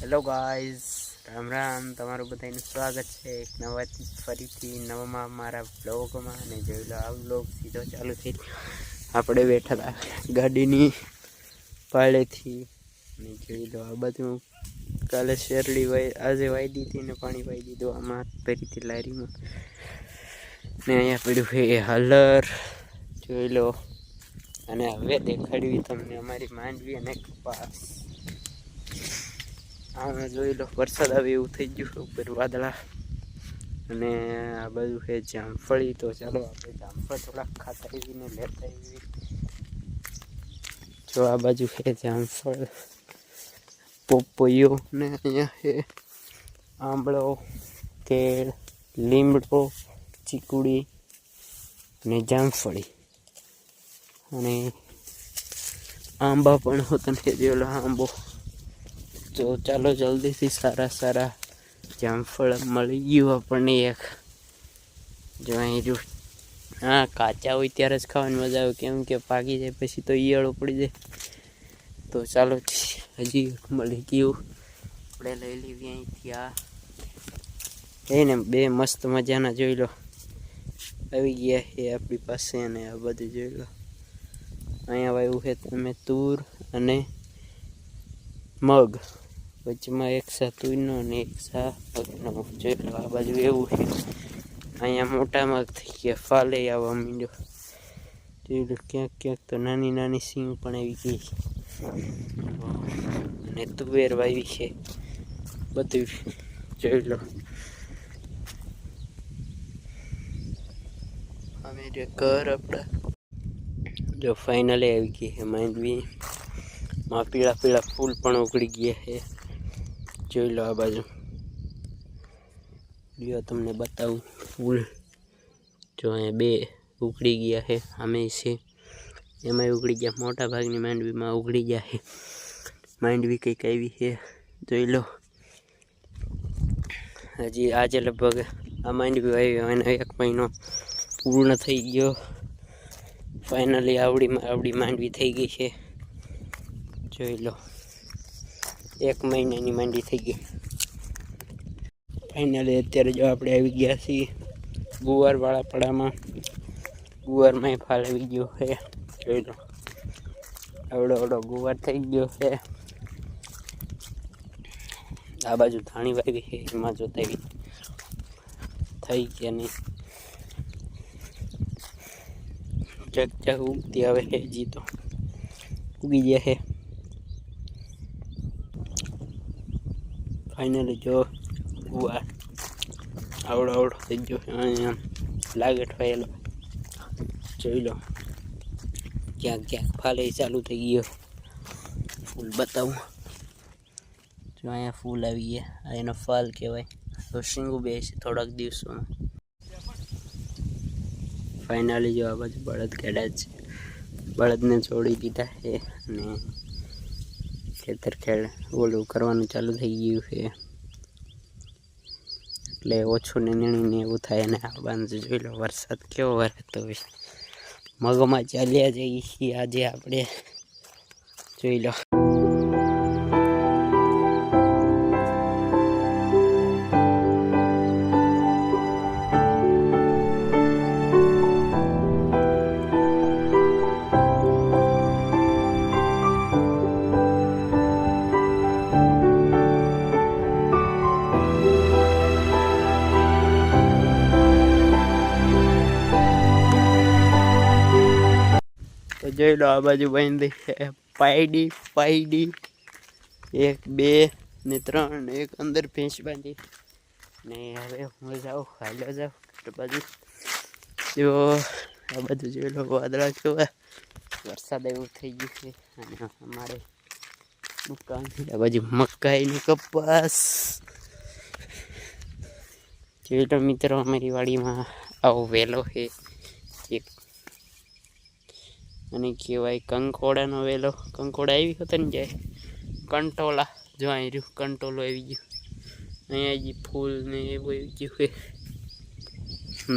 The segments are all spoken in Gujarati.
Hello guys, Ram Ram. તમારું બધાનું સ્વાગત છે એક નવાથી ફરીથી નવામાં મારા બ્લોગમાં. અને જોઈ લો, આ બ્લોગ સીધો ચાલુ થઈ. આપણે બેઠા હતા ગાડીની પાળેથી અને જોઈ લો આ બધું કાલે શેરડી આજે વાઈ દીધી ને પાણી વાઈ દીધું આમાં ભરી હતી લારીમાં. ને અહીંયા પડ્યું છે એ હલર, જોઈ લો. અને હવે દેખાડવી તમને અમારી માંડવી અને કપાસ. આમાં જોઈ લો, વરસાદ આવે એવું થઈ ગયું ઉપર વાદળા. અને આ બધું છે જામફળી. તો ચાલો આપણે જામફળ થોડાક ખાતા આવીને લેતા આવી. જો આ બાજુ છે જામફળ, પોપૈયો, ને અહીંયા છે આંબળો, કેળ, લીમડો, ચીકુડી અને જામફળી. અને આંબા પણ હોતા છે, જેલો આંબો. તો ચાલો જલ્દીથી સારા જામફળ મળી ગયું આપણને એક. જો અહીં જો હા, કાચા હોય ત્યારે જ ખાવાની મજા આવે, કેમ કે પાકી જાય પછી તો ઈયળો પડી જાય. તો ચાલો હજી મળી ગયું, આપણે લઈ લેવી અહીંથી. આ એને બે મસ્ત મજાના જોઈ લો આવી ગયા એ આપણી પાસે. અને આ બધું જોઈ લો, અહીંયા વાવ્યું છે તમે તુર અને મગ, વચમાં એક સા તુરનો અને એક સા મગનો. જોઈ લો આ બાજુ એવું છે. અહીંયા મોટા મગ થઈ ગયા, ફાલે આવવા માંડ્યો. જોઈ લો, ક્યાંક તો નાની સિંગ પણ આવી ગઈ. અને તુવેર વાવી છે બધું, જોઈ લો. અમે જે ઘર આપણા જો ફાઇનલી આવી ગઈ છે માંડવી માં. પીળા ફૂલ પણ ઉગડી ગયા છે, જોઈ લો આ બાજુ. જો તમને બતાવું ફૂલ, જો અહીંયા બે ઉગડી ગયા છે, આમે છે એમાં ઉગડી ગયા. મોટા ભાગની માંડવીમાં ઉગડી ગયા છે. માંડવી કંઈક આવી છે, જોઈ લો. હજી આજે લગભગ આ માંડવી આવી અને 1 મહિનો પૂર્ણ થઈ ગયો. ફાઇનલી આવડી માંડવી થઈ ગઈ છે, જોઈ લો. 1 મહિનાની માંડવી થઈ ગઈ ફાઇનલી. અત્યારે જો આપણે આવી ગયા છીએ ગુવારવાળા પડામાં. ગુવારમાં ફાલ આવી ગયો છે, જોઈ લો. આવડો ગુવાર થઈ ગયો છે. આ બાજુ ધાણી વાવી છે, એમાં જોતા થઈ ગયા નહીં. ચક ઉગતી આવે છે, હજી તો ઉગી ગયા છે. ફાઇનલી જો ગુવાર આવડો થઈ ગયો છે. અહીંયા લાગે ઠવાયેલો, જોઈ લો. ક્યાંક ફાલે ચાલુ થઈ ગયો. ફૂલ બતાવું, જો અહીંયા ફૂલ આવી ગયા. એનો ફાલ કહેવાય. તો શીંગું બે છે થોડાક દિવસોમાં. ફાઇનલી જો આ બાજુ બળદ ખેડા છે, બળદને છોડી દીધા છે અને ખેતર ઓલું કરવાનું ચાલુ થઈ ગયું છે. એટલે ઓછું નીણીને એવું થાય. અને આ બાજુ જોઈ લો વરસાદ કેવો વરસતો હોય. મગમાં ચાલ્યા જઈએ છીએ આજે આપણે, જોઈ લો. તો જોઈ લો આ બાજુ બાંધી છે પાયડી 1 2 ને 3 ને એક અંદર ભેંસ બાંધી. ને હવે હું હાલ્યો જાઉં બાજુ. જો આ બધું જોઈ લો, વાદળા કેવા, વરસાદ એવું થઈ ગયું છે. અને અમારે દુકાન આ બાજુ મકાઈ ને કપાસ. જોઈ લો મિત્રો, અમારી વાડીમાં આવો વેલો છે એક, અને કહેવાય કંકોડાનો વેલો. કંકોડા આવી હતો ને જાય કંટોલા. જો અહીં રહ્યું કંટોલો આવી ગયું. અહીંયા જે ફૂલ ને એવું આવી ગયું છે.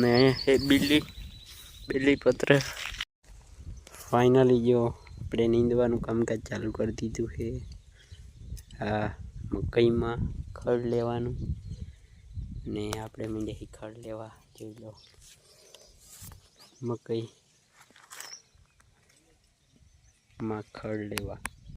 ને એ બીલી પત્ર. ફાઇનલી જો આપણે નીંદવાનું કામકાજ ચાલુ કરી દીધું છે. હા, મકઈમાં ખડ લેવાનું ને આપણે મીંડેથી ખડ લેવા જોઈ લો મકઈમાં ખડ લેવા